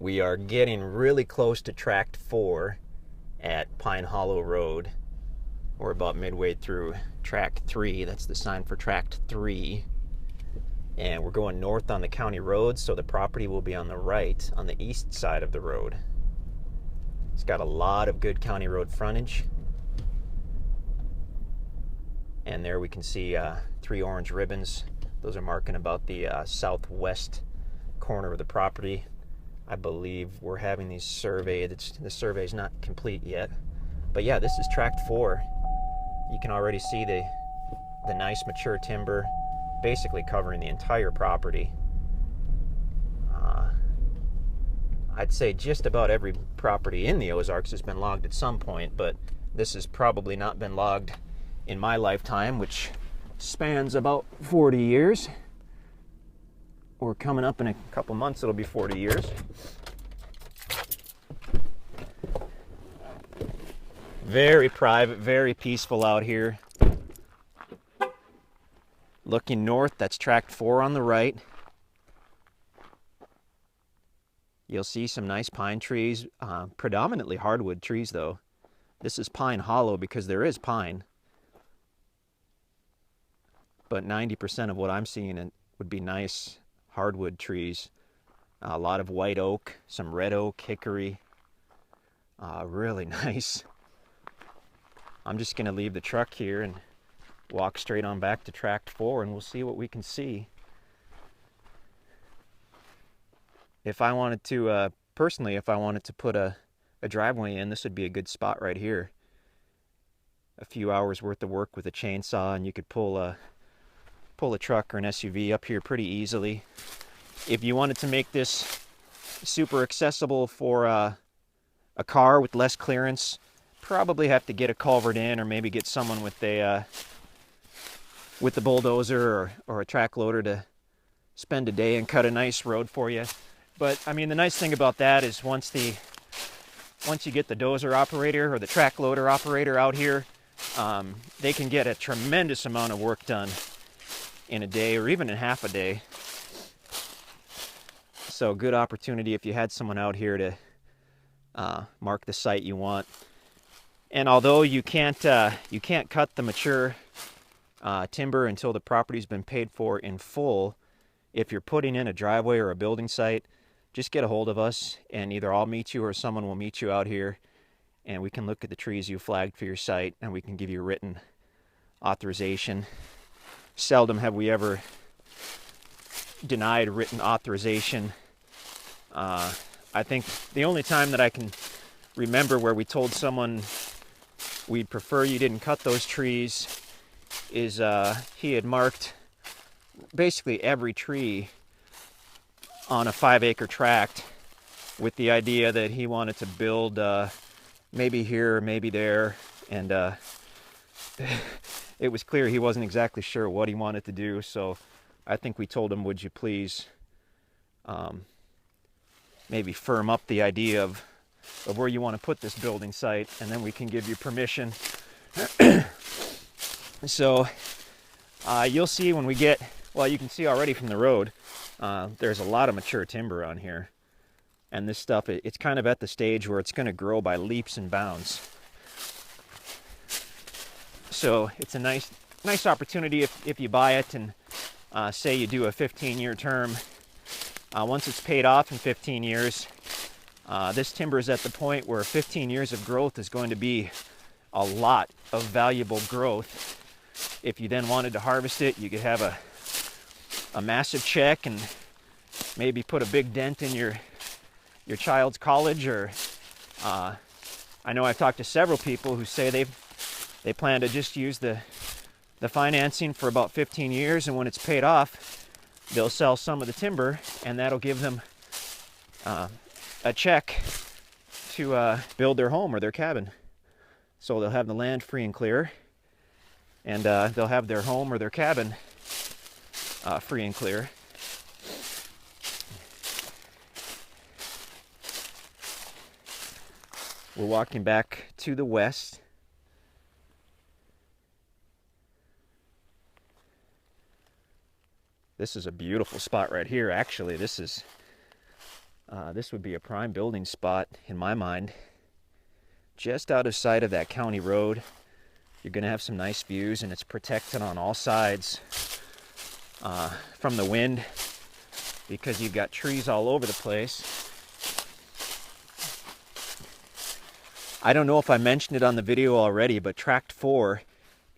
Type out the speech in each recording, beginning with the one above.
We are getting really close to Tract 4 at Pine Hollow Road. We're about midway through Tract 3. That's the sign for Tract 3. And we're going north on the county road, so the property will be on the right, on the east side of the road. It's got a lot of good county road frontage. And there we can see 3 orange ribbons. Those are marking about the southwest corner of the property. I believe we're having these surveyed. The survey's not complete yet. But yeah, this is Tract 4. You can already see the nice mature timber basically covering the entire property. I'd say just about every property in the Ozarks has been logged at some point, but this has probably not been logged in my lifetime, which spans about 40 years. Or coming up in a couple months, it'll be 40 years. Very private, very peaceful out here. Looking north, that's Tract 4 on the right. You'll see some nice pine trees, predominantly hardwood trees though. This is Pine Hollow because there is pine. But 90% of what I'm seeing would be nice hardwood trees. A lot of white oak, some red oak, hickory. Really nice. I'm just going to leave the truck here and walk straight on back to Tract 4 and we'll see what we can see. If I wanted to, personally, if I wanted to put a driveway in, this would be a good spot right here. A few hours worth of work with a chainsaw and you could pull a truck or an SUV up here pretty easily. If you wanted to make this super accessible for a car with less clearance, probably have to get a culvert in or maybe get someone with the bulldozer or a track loader to spend a day and cut a nice road for you. But I mean, the nice thing about that is once you get the dozer operator or the track loader operator out here, they can get a tremendous amount of work done in a day or even in half a day. So good opportunity if you had someone out here to mark the site you want. And although you can't cut the mature timber until the property's been paid for in full, if you're putting in a driveway or a building site, just get a hold of us and either I'll meet you or someone will meet you out here and we can look at the trees you flagged for your site and we can give you written authorization. Seldom have we ever denied written authorization. I think the only time that I can remember where we told someone we'd prefer you didn't cut those trees is he had marked basically every tree on a 5-acre tract with the idea that he wanted to build maybe here, maybe there, and it was clear he wasn't exactly sure what he wanted to do, so I think we told him, would you please maybe firm up the idea of where you want to put this building site, and then we can give you permission. So you'll see when we get, well, you can see already from the road, there's a lot of mature timber on here. And this stuff, it's kind of at the stage where it's going to grow by leaps and bounds. So it's a nice opportunity if you buy it and say you do a 15-year term. Once it's paid off in 15 years, this timber is at the point where 15 years of growth is going to be a lot of valuable growth. If you then wanted to harvest it, you could have a massive check and maybe put a big dent in your child's college, or I know I've talked to several people who say they plan to just use the financing for about 15 years, and when it's paid off, they'll sell some of the timber, and that'll give them a check to build their home or their cabin. So they'll have the land free and clear, and they'll have their home or their cabin free and clear. We're walking back to the west. This is a beautiful spot right here. Actually, this is This would be a prime building spot in my mind. Just out of sight of that county road. You're going to have some nice views, and it's protected on all sides from the wind because you've got trees all over the place. I don't know if I mentioned it on the video already, but Tract 4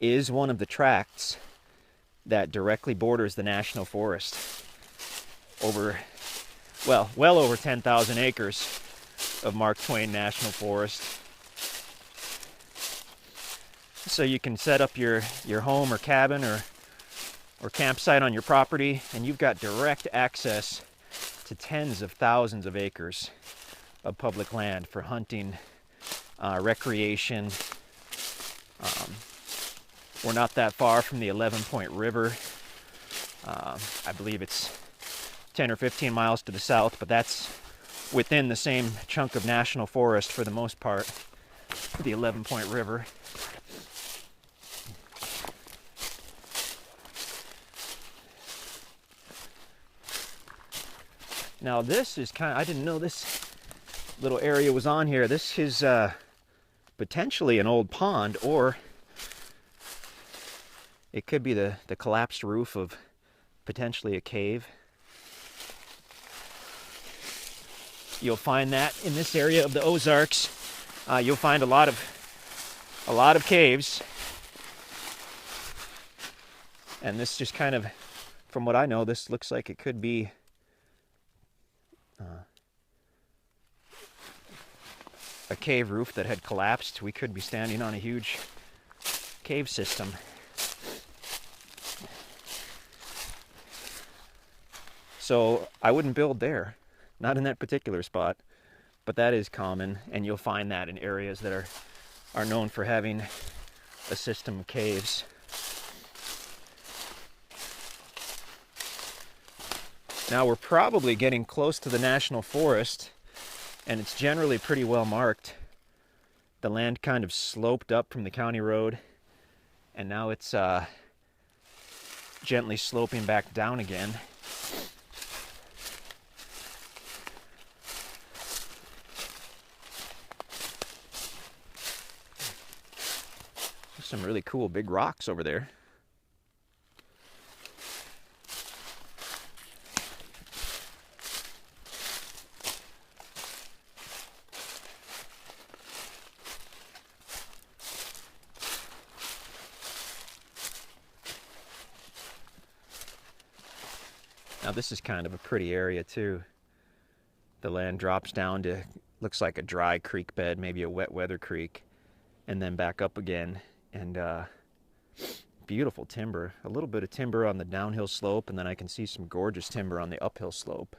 is one of the tracts that directly borders the National Forest. Well over 10,000 acres of Mark Twain National Forest. So you can set up your home or cabin or campsite on your property, and you've got direct access to tens of thousands of acres of public land for hunting, recreation. We're not that far from the 11-Point River. I believe it's 10 or 15 miles to the south, but that's within the same chunk of national forest for the most part, the 11-Point River. Now this is I didn't know this little area was on here. This is potentially an old pond, or it could be the collapsed roof of potentially a cave. You'll find that in this area of the Ozarks. You'll find a lot of caves. And this just kind of, from what I know, this looks like it could be a cave roof that had collapsed. We could be standing on a huge cave system. So I wouldn't build there, not in that particular spot, but that is common, and you'll find that in areas that are known for having a system of caves. Now we're probably getting close to the National Forest, and it's generally pretty well marked. The land kind of sloped up from the county road, and now it's gently sloping back down again. There's some really cool big rocks over there. Now this is kind of a pretty area too. The land drops down to, looks like a dry creek bed, maybe a wet weather creek, and then back up again. And beautiful timber. A little bit of timber on the downhill slope, and then I can see some gorgeous timber on the uphill slope.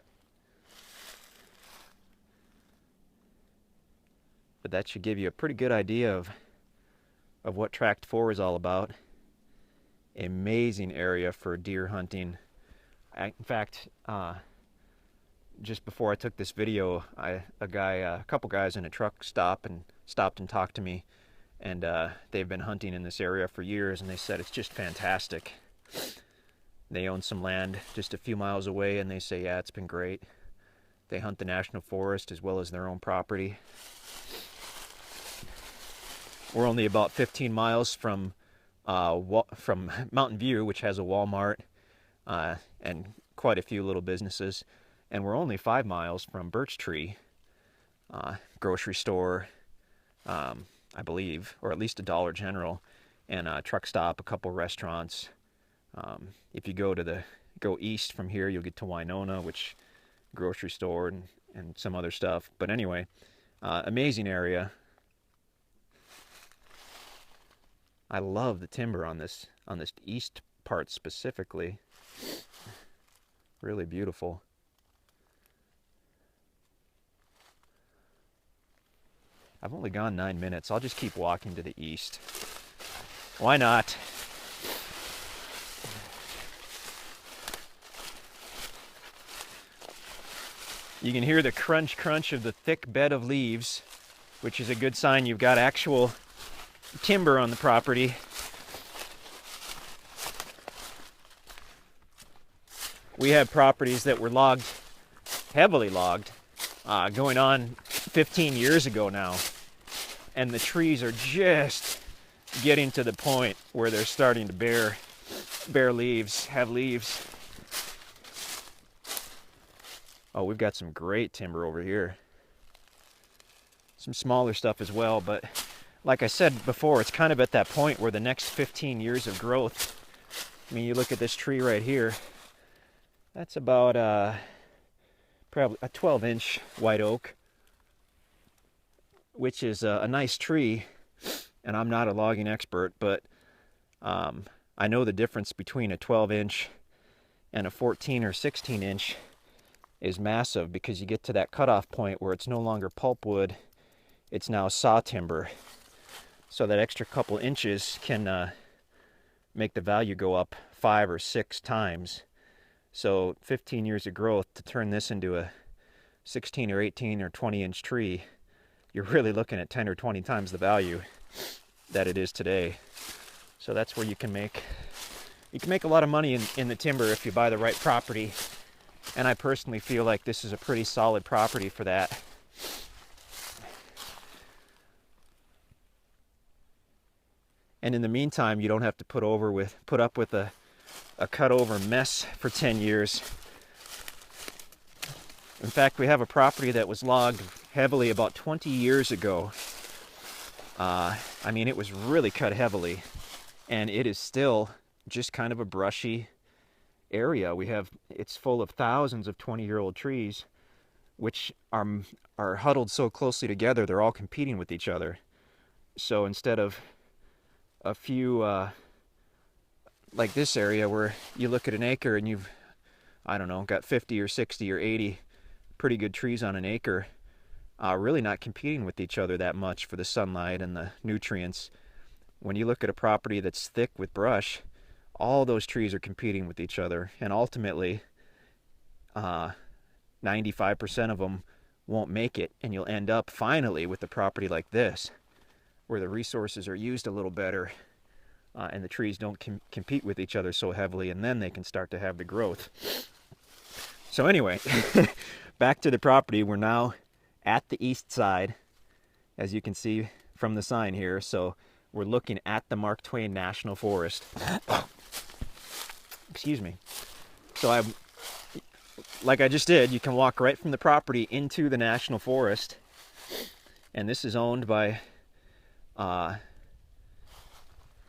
But that should give you a pretty good idea of what Tract 4 is all about. Amazing area for deer hunting. In fact, just before I took this video, a couple guys in a truck stopped and talked to me, and they've been hunting in this area for years, and they said it's just fantastic. They own some land just a few miles away, and they say, yeah, it's been great. They hunt the National Forest as well as their own property. We're only about 15 miles from Mountain View, which has a Walmart, and quite a few little businesses, and we're only 5 miles from Birch Tree, grocery store, I believe, or at least a Dollar General, and a truck stop, a couple restaurants. If you go east from here, you'll get to Winona, which grocery store and some other stuff. But anyway, amazing area. I love the timber on this east part specifically. Really beautiful. I've only gone 9 minutes. I'll just keep walking to the east. Why not? You can hear the crunch crunch of the thick bed of leaves, which is a good sign you've got actual timber on the property. We have properties that were logged, heavily logged, going on 15 years ago now. And the trees are just getting to the point where they're starting to bear leaves, have leaves. Oh, we've got some great timber over here. Some smaller stuff as well, but like I said before, it's kind of at that point where the next 15 years of growth, I mean, you look at this tree right here, that's about probably a 12-inch white oak, which is a nice tree, and I'm not a logging expert, but I know the difference between a 12-inch and a 14 or 16-inch is massive, because you get to that cutoff point where it's no longer pulpwood, it's now saw timber. So that extra couple inches can make the value go up 5 or 6 times. So 15 years of growth to turn this into a 16 or 18 or 20-inch tree, you're really looking at 10 or 20 times the value that it is today. So that's where you can make a lot of money in the timber if you buy the right property. And I personally feel like this is a pretty solid property for that. And in the meantime, you don't have to put up with a cut over mess for 10 years. In fact, we have a property that was logged heavily about 20 years ago. I mean, it was really cut heavily, and it is still just kind of a brushy area. It's full of thousands of 20-year-old trees, which are huddled so closely together, they're all competing with each other. So instead of a few, like this area where you look at an acre and you've, I don't know, got 50 or 60 or 80 pretty good trees on an acre, really not competing with each other that much for the sunlight and the nutrients. When you look at a property that's thick with brush, all those trees are competing with each other, and ultimately 95% of them won't make it, and you'll end up finally with a property like this, where the resources are used a little better, and the trees don't compete with each other so heavily, and then they can start to have the growth. So anyway, back to the property. We're now at the east side, as you can see from the sign here. So we're looking at the Mark Twain National Forest. Excuse me. So like I just did, you can walk right from the property into the National Forest, and this is owned by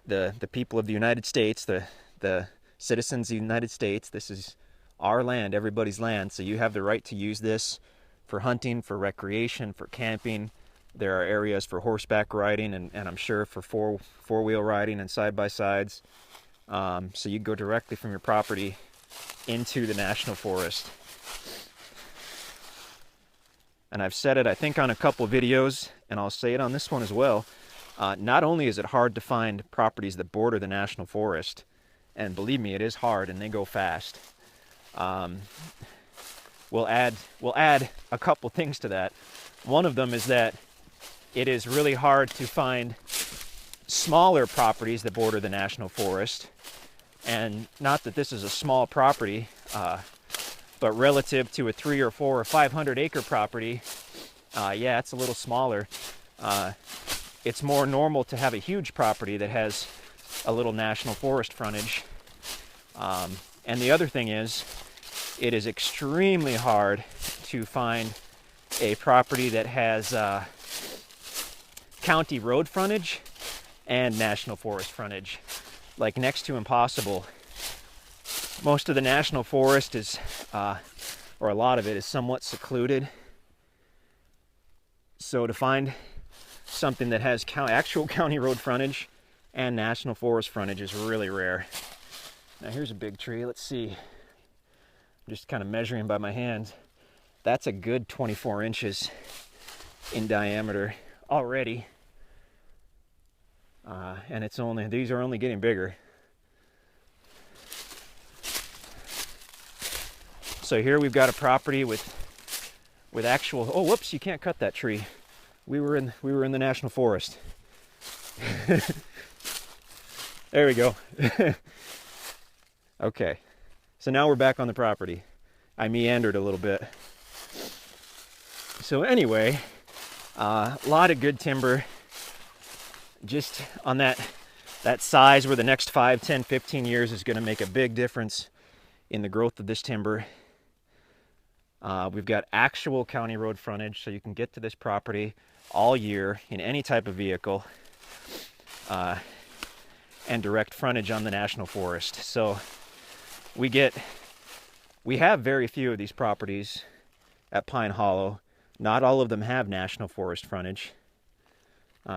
the people of the United States, the citizens of the United States. This is our land, everybody's land, so you have the right to use this for hunting, for recreation, for camping. There are areas for horseback riding, and I'm sure for four-wheel riding and side-by-sides. So you go directly from your property into the National Forest. And I've said it, I think, on a couple videos, and I'll say it on this one as well. Not only is it hard to find properties that border the National Forest, and believe me, it is hard, and they go fast. We'll add a couple things to that. One of them is that it is really hard to find smaller properties that border the National Forest. And not that this is a small property, but relative to a 300 or 400 or 500 acre property, yeah, it's a little smaller. It's more normal to have a huge property that has a little National Forest frontage. And the other thing is, it is extremely hard to find a property that has county road frontage and National Forest frontage. Like next to impossible. Most of the National Forest is, or a lot of it is somewhat secluded. So to find something that has actual county road frontage and National Forest frontage is really rare. Now here's a big tree. Let's see. I'm just kind of measuring by my hands. That's a good 24 inches in diameter already. And these are only getting bigger. So here we've got a property with actual, oh whoops, you can't cut that tree. We were in the National Forest. There we go. Okay. So now we're back on the property. I meandered a little bit. So anyway, a lot of good timber just on that size where the next 5, 10, 15 years is going to make a big difference in the growth of this timber. We've got actual county road frontage, so you can get to this property all year in any type of vehicle, and direct frontage on the National Forest. So we have very few of these properties at Pine Hollow. Not all of them have National Forest frontage.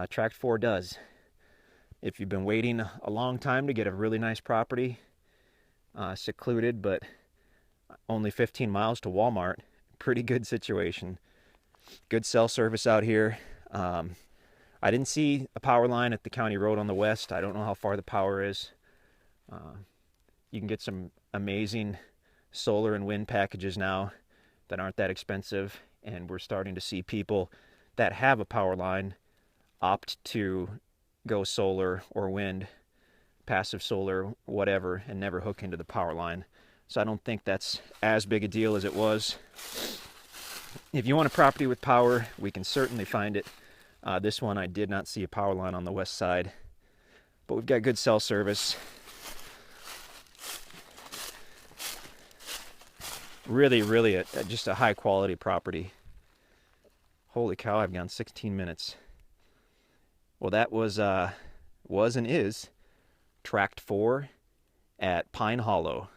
Tract 4 does. If you've been waiting a long time to get a really nice property, secluded but only 15 miles to Walmart, pretty good situation. Good cell service out here. I didn't see a power line at the county road on the west. I don't know how far the power is. You can get some amazing solar and wind packages now that aren't that expensive, and we're starting to see people that have a power line opt to go solar or wind, passive solar, whatever, and never hook into the power line. So I don't think that's as big a deal as it was. If you want a property with power, we can certainly find it. This one, I did not see a power line on the west side, but we've got good cell service. Really, really just a high quality property. Holy cow, I've gone 16 minutes. Well, that was and is Tract 4 at Pine Hollow.